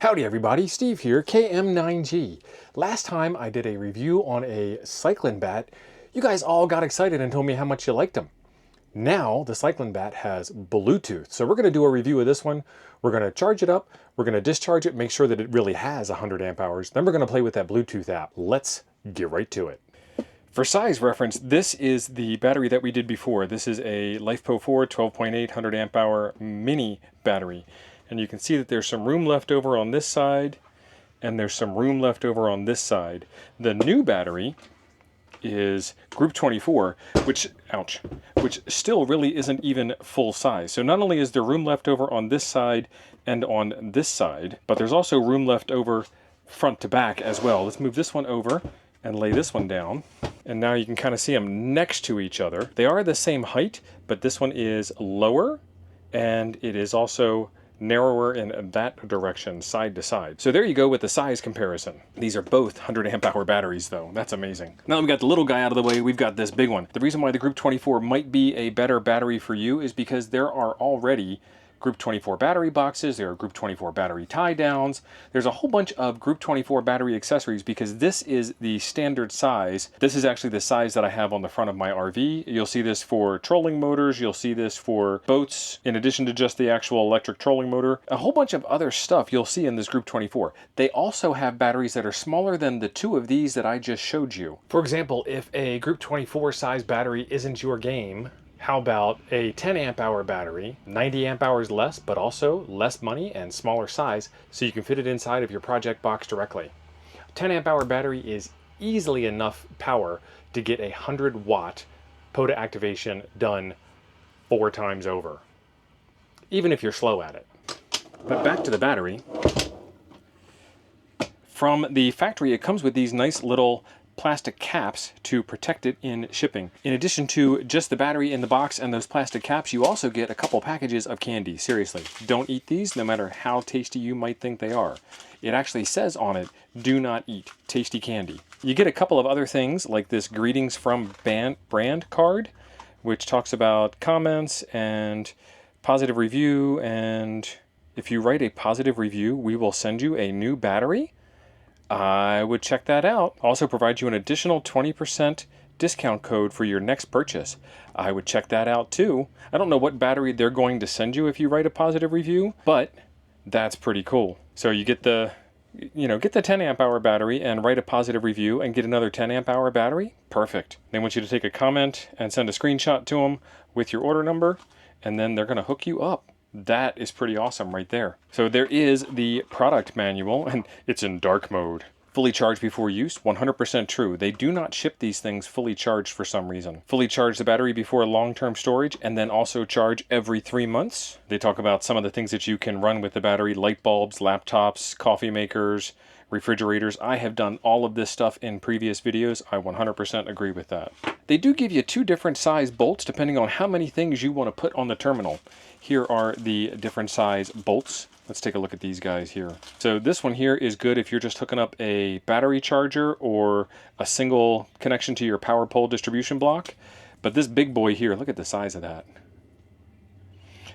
Howdy everybody, Steve here, KM9G. Last time I did a review on a cycling bat, you guys all got excited and told me how much you liked them. Now the cycling bat has Bluetooth, so we're going to do a review of this one. We're going to charge it up, we're going to discharge it, make sure that it really has 100 amp hours, then we're going to play with that Bluetooth app. Let's get right to it. For size reference, this is the battery that we did before. This is a LifePo 4 12.8 100 amp hour mini battery. And you can see that there's some room left over on this side, and there's some room left over on this side. The new battery is Group 24, which still really isn't even full size. So not only is there room left over on this side and on this side, but there's also room left over front to back as well. Let's move this one over and lay this one down. And now you can kind of see them next to each other. They are the same height, but this one is lower, and it is also narrower in that direction, side to side. So there you go with the size comparison. These are both 100 amp hour batteries though. That's amazing. Now that we got the little guy out of the way, we've got this big one. The reason why the Group 24 might be a better battery for you is because there are already Group 24 battery boxes, there are Group 24 battery tie downs, there's a whole bunch of Group 24 battery accessories because this is the standard size. This is actually the size that I have on the front of my RV. You'll see this for trolling motors, you'll see this for boats, in addition to just the actual electric trolling motor. A whole bunch of other stuff you'll see in this Group 24. They also have batteries that are smaller than the two of these that I just showed you. For example, if a Group 24 size battery isn't your game, how about a 10 amp hour battery, 90 amp hours less, but also less money and smaller size, so you can fit it inside of your project box directly. A 10 amp hour battery is easily enough power to get a 100 watt POTA activation done 4 times over, even if you're slow at it. But back to the battery. From the factory, it comes with these nice little plastic caps to protect it in shipping. In addition to just the battery in the box and those plastic caps, you also get a couple packages of candy. Seriously, don't eat these no matter how tasty you might think they are. It actually says on it, do not eat tasty candy. You get a couple of other things like this greetings from brand card, which talks about comments and positive review, and if you write a positive review, we will send you a new battery. I would check that out. Also provide you an additional 20% discount code for your next purchase. I would check that out too. I don't know what battery they're going to send you if you write a positive review, but that's pretty cool. So you get the, get the 10 amp hour battery and write a positive review and get another 10 amp hour battery. Perfect. They want you to take a comment and send a screenshot to them with your order number, and then they're going to hook you up. That is pretty awesome right there. So there is the product manual, and it's in dark mode. Fully charged before use, 100% true. They do not ship these things fully charged for some reason. Fully charge the battery before long-term storage, and then also charge every 3 months. They talk about some of the things that you can run with the battery: light bulbs, laptops, coffee makers, refrigerators. I have done all of this stuff in previous videos. I 100% agree with that. They do give you 2 different size bolts depending on how many things you want to put on the terminal. Here are the different size bolts. Let's take a look at these guys here. So this one here is good if you're just hooking up a battery charger or a single connection to your power pole distribution block. But this big boy here, look at the size of that.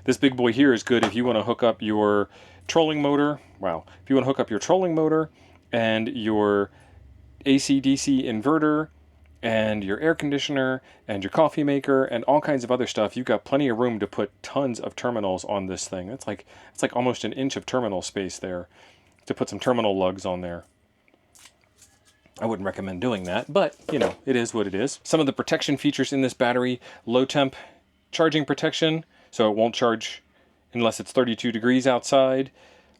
This big boy here is good if you want to hook up your trolling motor. Wow. If you want to hook up your trolling motor and your AC/DC inverter and your air conditioner and your coffee maker and all kinds of other stuff, you've got plenty of room to put tons of terminals on this thing. It's like almost an inch of terminal space there to put some terminal lugs on there. I wouldn't recommend doing that, but it is what it is. Some of the protection features in this battery: low temp charging protection, so it won't charge unless it's 32 degrees outside.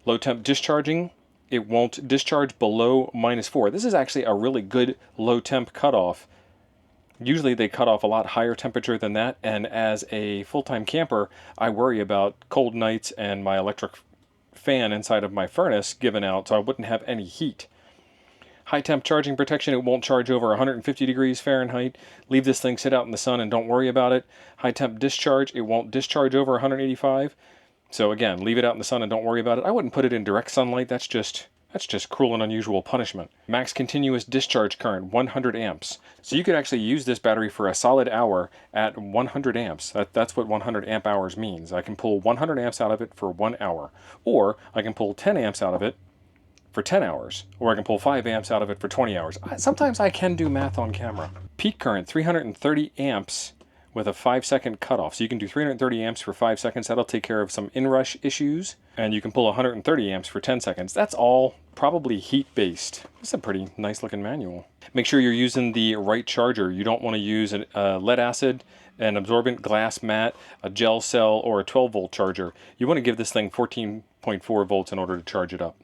Low temp discharging, it won't discharge below -4. This is actually a really good low temp cutoff. Usually they cut off a lot higher temperature than that, and as a full-time camper, I worry about cold nights and my electric fan inside of my furnace giving out, so I wouldn't have any heat. High temp charging protection, it won't charge over 150 degrees Fahrenheit. Leave this thing sit out in the sun and don't worry about it. High temp discharge, it won't discharge over 185. So again, leave it out in the sun and don't worry about it. I wouldn't put it in direct sunlight. That's just cruel and unusual punishment. Max continuous discharge current, 100 amps. So you could actually use this battery for a solid hour at 100 amps. That's what 100 amp hours means. I can pull 100 amps out of it for 1 hour. Or I can pull 10 amps out of it for 10 hours, or I can pull 5 amps out of it for 20 hours. Sometimes I can do math on camera. Peak current, 330 amps with a 5-second cutoff. So you can do 330 amps for 5 seconds. That'll take care of some inrush issues. And you can pull 130 amps for 10 seconds. That's all probably heat-based. It's a pretty nice looking manual. Make sure you're using the right charger. You don't want to use a lead acid, an absorbent glass mat, a gel cell, or a 12-volt charger. You want to give this thing 14.4 volts in order to charge it up.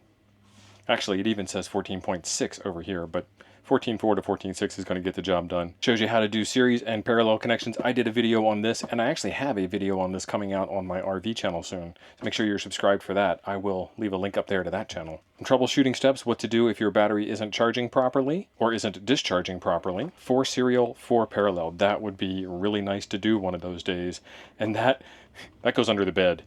Actually, it even says 14.6 over here, but 14.4 to 14.6 is going to get the job done. Shows you how to do series and parallel connections. I did a video on this, and I actually have a video on this coming out on my RV channel soon. So make sure you're subscribed for that. I will leave a link up there to that channel. Troubleshooting steps, what to do if your battery isn't charging properly or isn't discharging properly. 4 serial, 4 parallel. That would be really nice to do one of those days. And that goes under the bed.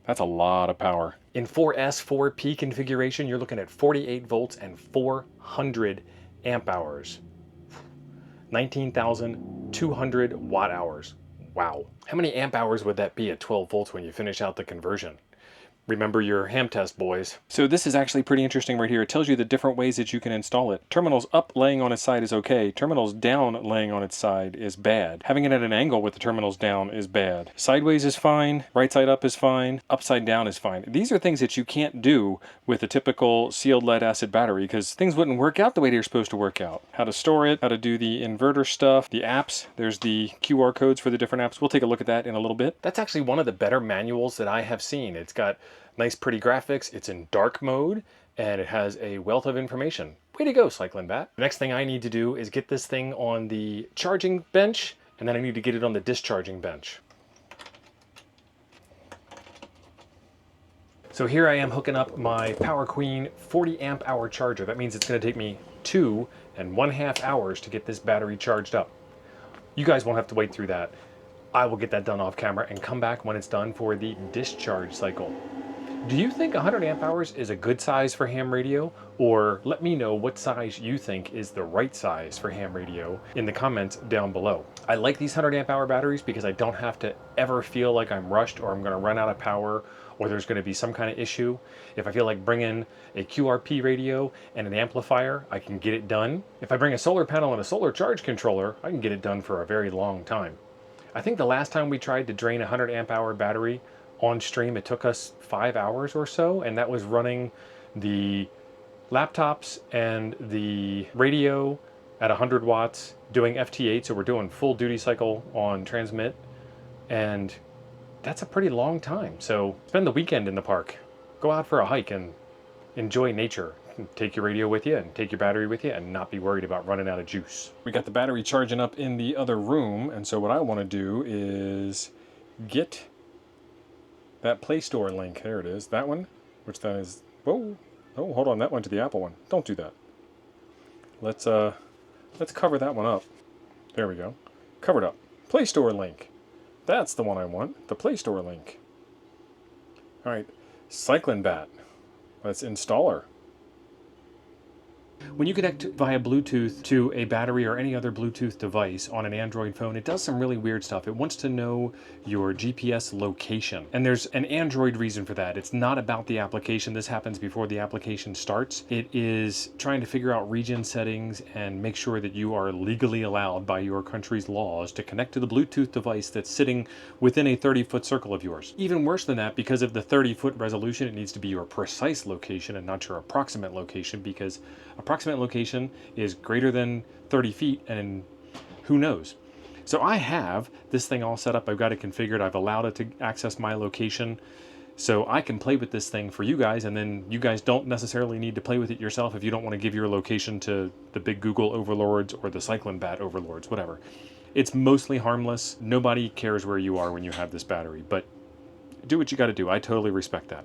That's a lot of power. In 4S 4P configuration, you're looking at 48 volts and 400 amp hours. 19,200 watt hours. Wow. How many amp hours would that be at 12 volts when you finish out the conversion? Remember your ham test, boys. So this is actually pretty interesting right here. It tells you the different ways that you can install it. Terminals up laying on its side is okay. Terminals down laying on its side is bad. Having it at an angle with the terminals down is bad. Sideways is fine. Right side up is fine. Upside down is fine. These are things that you can't do with a typical sealed lead acid battery because things wouldn't work out the way they're supposed to work out. How to store it, how to do the inverter stuff, the apps. There's the QR codes for the different apps. We'll take a look at that in a little bit. That's actually one of the better manuals that I have seen. It's got nice pretty graphics, it's in dark mode, and it has a wealth of information. Way to go, Cycling Bat. The next thing I need to do is get this thing on the charging bench, and then I need to get it on the discharging bench. So here I am hooking up my Power Queen 40 amp hour charger. That means it's going to take me 2.5 hours to get this battery charged up. You guys won't have to wait through that. I will get that done off camera and come back when it's done for the discharge cycle. Do you think 100 amp hours is a good size for ham radio? Or let me know what size you think is the right size for ham radio in the comments down below. I like these 100 amp hour batteries because I don't have to ever feel like I'm rushed or I'm going to run out of power or there's going to be some kind of issue. If I feel like bringing a QRP radio and an amplifier, I can get it done. If I bring a solar panel and a solar charge controller, I can get it done for a very long time. I think the last time we tried to drain a 100 amp hour battery on stream, it took us 5 hours or so, and that was running the laptops and the radio at 100 watts, doing FT8, so we're doing full duty cycle on transmit, and that's a pretty long time. So spend the weekend in the park, go out for a hike and enjoy nature. Take your radio with you and take your battery with you and not be worried about running out of juice. We got the battery charging up in the other room, and so what I want to do is get that Play Store link. There it is, that one, which that is, whoa, oh, hold on, that went to the Apple one. Don't do that. Let's cover that one up. There we go. Covered up. Play Store link. That's the one I want, the Play Store link. All right, Cycling Bat. Let's install her. When you connect via Bluetooth to a battery or any other Bluetooth device on an Android phone, it does some really weird stuff. It wants to know your GPS location. And there's an Android reason for that. It's not about the application. This happens before the application starts. It is trying to figure out region settings and make sure that you are legally allowed by your country's laws to connect to the Bluetooth device that's sitting within a 30-foot circle of yours. Even worse than that, because of the 30-foot resolution, it needs to be your precise location and not your approximate location, because approximate location is greater than 30 feet and who knows. So I have this thing all set up. I've got it configured. I've allowed it to access my location so I can play with this thing for you guys, and then you guys don't necessarily need to play with it yourself if you don't want to give your location to the big Google overlords or the Cycling Bat overlords, whatever. It's mostly harmless. Nobody cares where you are when you have this battery, but do what you got to do. I totally respect that.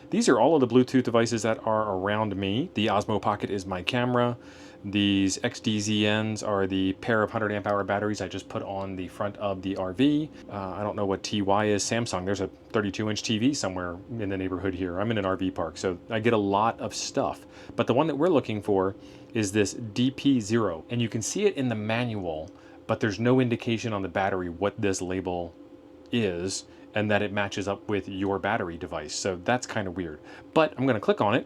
These are all of the Bluetooth devices that are around me. The Osmo Pocket is my camera. These XDZNs are the pair of 100 amp hour batteries I just put on the front of the RV. I don't know what TY is. Samsung. There's a 32-inch TV somewhere in the neighborhood here. I'm in an RV park, so I get a lot of stuff. But the one that we're looking for is this DP0. And you can see it in the manual, but there's no indication on the battery what this label is, and that it matches up with your battery device. So that's kind of weird. But I'm going to click on it,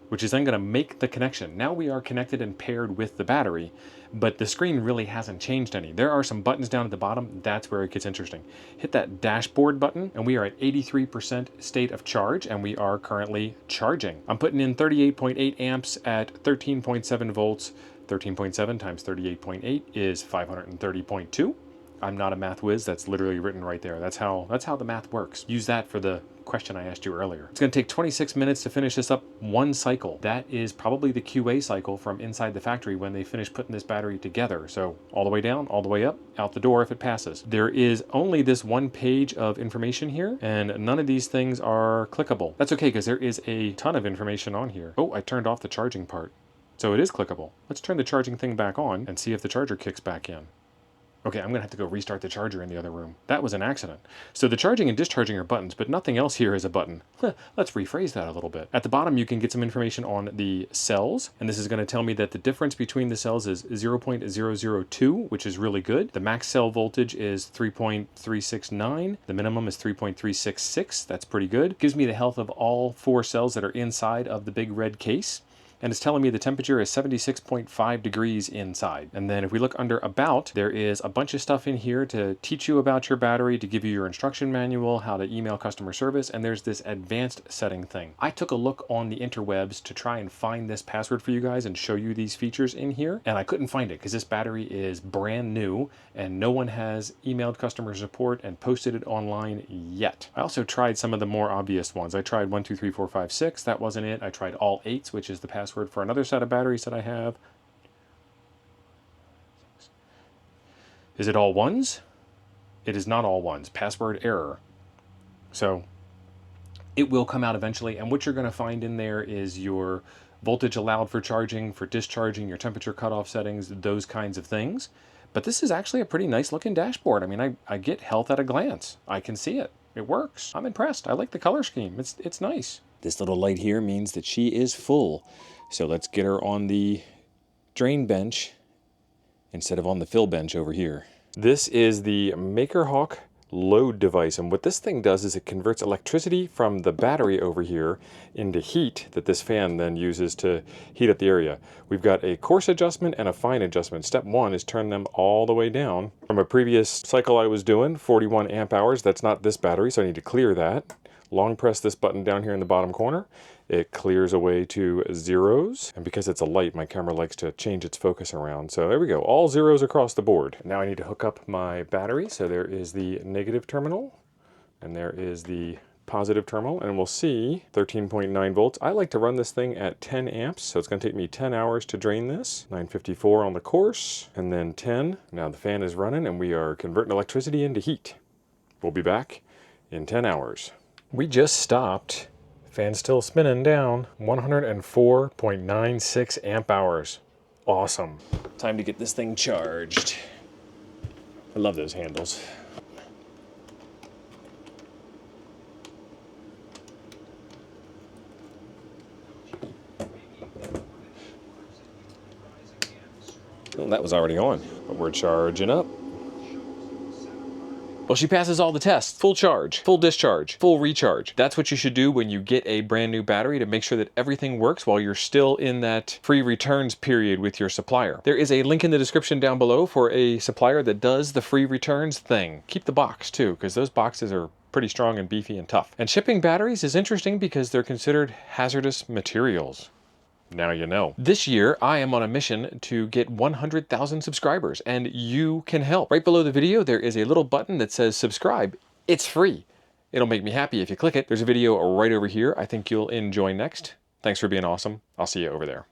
which is then going to make the connection. Now we are connected and paired with the battery, but the screen really hasn't changed any. There are some buttons down at the bottom. That's where it gets interesting. Hit that dashboard button, and we are at 83% state of charge, and we are currently charging. I'm putting in 38.8 amps at 13.7 volts. 13.7 times 38.8 is 530.2. I'm not a math whiz. That's literally written right there. That's how the math works. Use that for the question I asked you earlier. It's going to take 26 minutes to finish this up one cycle. That is probably the QA cycle from inside the factory when they finish putting this battery together. So all the way down, all the way up, out the door if it passes. There is only this one page of information here, and none of these things are clickable. That's okay, because there is a ton of information on here. Oh, I turned off the charging part. So it is clickable. Let's turn the charging thing back on and see if the charger kicks back in. Okay, I'm gonna have to go restart the charger in the other room. That was an accident. So the charging and discharging are buttons, but nothing else here is a button. Let's rephrase that a little bit. At the bottom, you can get some information on the cells, and this is gonna tell me that the difference between the cells is 0.002, which is really good. The max cell voltage is 3.369. The minimum is 3.366. That's pretty good. Gives me the health of all 4 cells that are inside of the big red case. And it's telling me the temperature is 76.5 degrees inside. And then if we look under About, there is a bunch of stuff in here to teach you about your battery, to give you your instruction manual, how to email customer service, and there's this advanced setting thing. I took a look on the interwebs to try and find this password for you guys and show you these features in here, and I couldn't find it because this battery is brand new and no one has emailed customer support and posted it online yet. I also tried some of the more obvious ones. I tried 1, 2, 3, 4, 5, 6. That wasn't it. I tried all 8s, which is the password for another set of batteries that I have. Is it all 1s? It is not all 1s. Password error. So it will come out eventually, and what you're going to find in there is your voltage allowed for charging, for discharging, your temperature cutoff settings, those kinds of things. But this is actually a pretty nice looking dashboard. I mean, I get health at a glance. I can see it. It works. I'm impressed. I like the color scheme. It's nice. This little light here means that she is full. So let's get her on the drain bench instead of on the fill bench over here. This is the MakerHawk load device, and what this thing does is it converts electricity from the battery over here into heat that this fan then uses to heat up the area. We've got a coarse adjustment and a fine adjustment. Step 1 is turn them all the way down. From a previous cycle I was doing, 41 amp hours, that's not this battery, so I need to clear that. Long press this button down here in the bottom corner. It clears away to 0s, and because it's a light, my camera likes to change its focus around. So there we go, all 0s across the board. Now I need to hook up my battery. So there is the negative terminal, and there is the positive terminal, and we'll see 13.9 volts. I like to run this thing at 10 amps, so it's gonna take me 10 hours to drain this. 954 on the course, and then 10. Now the fan is running, and we are converting electricity into heat. We'll be back in 10 hours. We just stopped. Fan's still spinning down. 104.96 amp hours. Awesome. Time to get this thing charged. I love those handles. Well, that was already on, but we're charging up. Well, she passes all the tests. Full charge, full discharge, full recharge. That's what you should do when you get a brand new battery to make sure that everything works while you're still in that free returns period with your supplier. There is a link in the description down below for a supplier that does the free returns thing. Keep the box too, because those boxes are pretty strong and beefy and tough. And shipping batteries is interesting because they're considered hazardous materials. Now you know. This year, I am on a mission to get 100,000 subscribers, and you can help. Right below the video, there is a little button that says subscribe. It's free. It'll make me happy if you click it. There's a video right over here I think you'll enjoy next. Thanks for being awesome. I'll see you over there.